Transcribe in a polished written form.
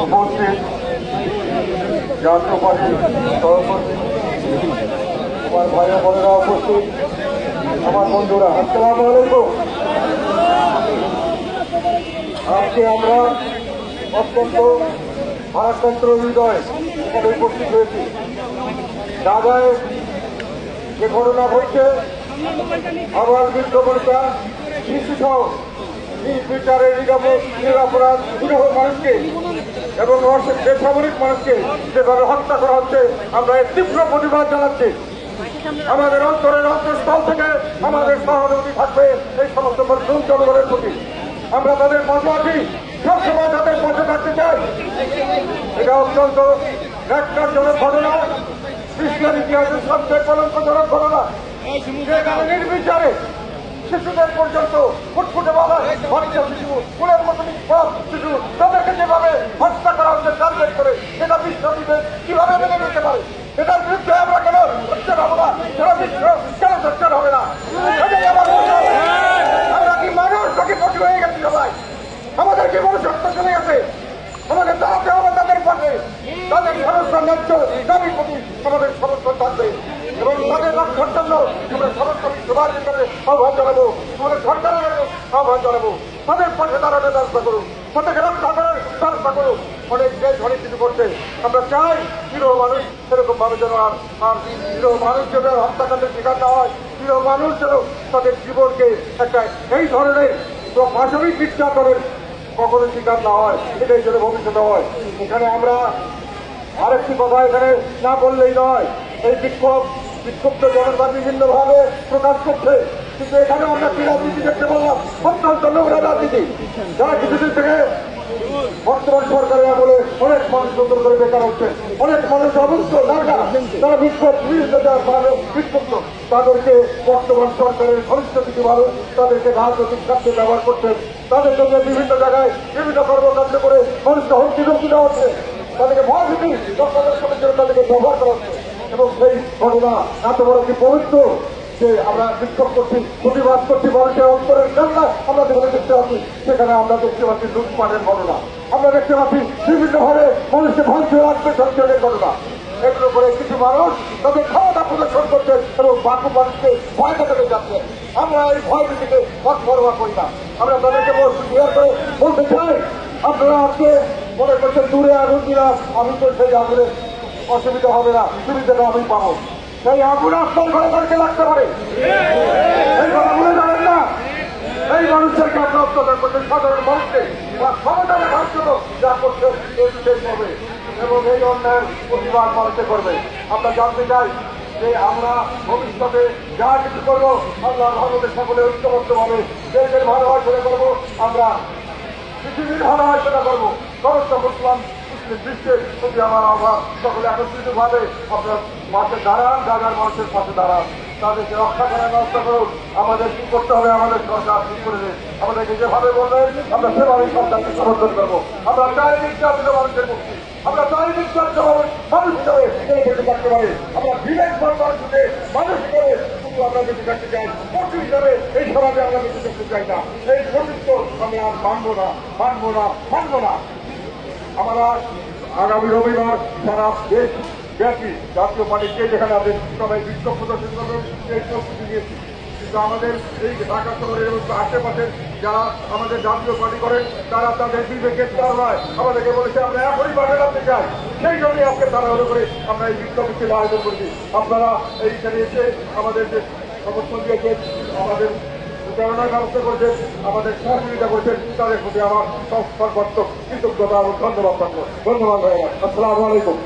উপস্থিত জাতীয় পার্টির সভাপতি, আমার ভাইয়া বোনেরা উপস্থিত, আমার বন্ধুরা, আসসালামু আলাইকুম। আজকে আমরা অত্যন্ত ভারাক্রান্ত হৃদয় এখানে উপস্থিত হয়েছি। ঢাকায় যে ঘটনা ঘটছে, আবার বৃদ্ধবনিতা, শিশুসহ বিচারের নিরাপরাধ মানুষকে এবং বেসামরিক মানুষকে যেভাবে হত্যা করা হচ্ছে, আমরা এর তীব্র প্রতিবাদ জানাচ্ছি। আমাদের অন্তরের অন্তঃস্থল থেকে আমাদের সহানুভূতি থাকবে এই সমস্ত মুসলিম জনগণের প্রতি। আমরা তাদের পাশে আছি, সবসময় তাদের পাশে থাকতে চাই। এটা অত্যন্ত ন্যাক্কারজনক ঘটনা, ইসলাম ইতিহাসের সবচেয়ে কলঙ্কজনক ঘটনা। নির্বিচারে শিশুদের পর্যন্ত ফুটফুটে বাবা বাচ্চা শিশু, ফুলের মতো সব শিশু, তাদেরকে যেভাবে হত্যা করা হচ্ছে টার্গেট করে, সেটা বিশ্ববিদ্যালয় কিভাবে মেনে নিতে পারে? এটার বিরুদ্ধে আমরা কেন সোচ্চার হবো না? সারা বিশ্ব কেন সোচ্চার হবে না? আমরা কি মানুষ নাকি পশু হয়ে গেছি? সবাই আমাদের কি মনুষ্যত্ব চলে গেছে? আমাদের দাঁড়াতে হবে তাদের পাশে, তাদের সমস্যা ন্যায্য দাবির প্রতি আমাদের সমর্থন থাকবে এবং তাদের রক্ষার জন্য আমরা সমস্ত বিশ্ববাসীর কাছে আহ্বান জানাবো, আমাদের সরকারের আহ্বান জানাবো, তাদের পাশে দাঁড়াতে ব্যবস্থা করুন, তাদেরকে রক্ষা করার ব্যবস্থা করুন। অনেক দেশ অনেক কিছু করছে, আমরা চাই নিরীহ মানুষ সেরকম ভাবে যেন আর নিরীহ মানুষ যেন হত্যাকাণ্ডের শিকার না হয়, নিরীহ মানুষ যেন তাদের জীবনকে একটা এই ধরনের পাশবিক নির্যাতনের কখনো শিকার না হয়, এটাই যেন ভবিষ্যতে হয়। এখানে আমরা আরেকটি কথা এখানে না বললেই নয়, এই বিক্ষুব্ধ জনতা বিভিন্নভাবে প্রকাশ করছে, কিন্তু এখানে আমরা কি রাজনীতি দেখতে বললাম? অত্যন্ত নোংরা রাজনীতি, যারা কিছুদিন থেকে বর্তমান সরকারের আমলে অনেক মানুষ নতুন করে বেকার হচ্ছে, অনেক মানুষ অবস্থ তারা বিক্ষুব্ধ, তাদেরকে বর্তমান সরকারের ঘনিষ্ঠ কিছু মানুষ তাদেরকে রাজনৈতিক কাজে ব্যবহার করছেন, তাদের জন্য বিভিন্ন জায়গায় বিভিন্ন কর্মকাণ্ড করে মানুষকে হুমকি ধমকি দেওয়া হচ্ছে, তাদেরকে ভয় ভীতি দর্শনের জন্য তাদেরকে ব্যবহার করা হচ্ছে। এবং সেই ঘটনা এত বড় কি পবিত্র যে আমরা বিক্ষোভ করছি, প্রতিবাদ করছি, মানুষের অন্তরের কান্না আমরা যেখানে দেখতে পাচ্ছি, সেখানে আমরা দেখতে পাচ্ছি লুটপাটের ঘটনা, আমরা দেখতে পাচ্ছি বিভিন্নভাবে মানুষকে ভাঙচুর রাখবে সঞ্চয়ের ঘটনা। এগুলো করে কিছু মানুষ তাদের ক্ষমতা প্রদর্শন করছে এবং বাকি মানুষকে ভয় দেখাতে যাচ্ছে। আমরা এই ভয় ভীতিকে পরোয়া করি না, আমরা তাদেরকে বলতে চাই, আপনারা আজকে মনে করছেন দূরে আগুন দিলাম, আমি তো সেই আগুনের অসুবিধা হবে না, সুবিধাটা আমি পাবো। সেই আগুন আপনার ঘরে ঘরে লাগতে পারে, এই কথা বলে জানেন না? এই মানুষদেরকে আপনার অত্যাচার করছেন, সাধারণ মানুষকে বা ক্ষমতার মানুষের যা করছে শেষ হবে এবং এই অন্যায়ের প্রতিবাদ মানুষে করবে। আমরা জানতে চাই যে আমরা ভবিষ্যতে যা কিছু করবো আল্লাহ রহমতের সকলে ঐক্যবদ্ধভাবে দেশের ভালো হয় সেটা করবো, আমরা পৃথিবীর ভালো হয় সেটা করবো। সমস্ত মুসলিম বিশ্বের প্রতি আমার আহ্বান, সকলে একত্রিত ভাবে আপনার পাশে দাঁড়ান, ঢাকার মানুষের পাশে দাঁড়ান, তাদেরকে রক্ষা করার ব্যবস্থা করুন। আমাদের কি করতে হবে? আমাদের সরকার ঠিক করে দেন, আমাদেরকে যেভাবে বলবেন আমরা সেভাবেই সরকারকে সমর্থন করবো। আমরা চারিদিক জাতীয় মানুষের মুক্তি, আমরা চারিদিক জাতীয় মানুষ হিসাবে বেঁচে থাকতে পারি, আমরা বিবেকবান মানুষ হিসেবে মানুষ হিসাবে শুধু আমরা বেঁচে থাকতে চাই, পশু হিসাবে এই সমাজে আমরা বেঁচে থাকতে চাই না। এই সতীর্থ আমরা আর মানবো না, মানবো না, মানবো না। আমরা আগামী রবিবার সারা দেশ ব্যাপী জাতীয় পার্টিকে যেখানে আমাদের সবাই বিক্ষোভ প্রদর্শন করবেন সেই প্রস্তুতি নিয়েছি, কিন্তু আমাদের এই ঢাকা শহরের আশেপাশে যারা আমাদের জাতীয় পার্টি করেন তারা তাদের বিবেকের নয়, আমাদেরকে বলেছে আমরা এখনই পাশে রাখতে চাই, সেই জন্যই আজকে তাড়াহুড়ো করে আমরা এই বিক্ষোভ মিছিল আয়োজন করেছি। আপনারা এইখানে এসে আমাদের যে সমর্থন দিয়েছেন, আমাদের প্রেরণার ব্যবস্থা করছেন, আমাদের সহযোগিতা করছেন, তাদের প্রতি আমার সর্বাত্মক কৃতজ্ঞতা এবং ধন্যবাদ থাকবো। ধন্যবাদ ভাইয়া, আসসালামু আলাইকুম।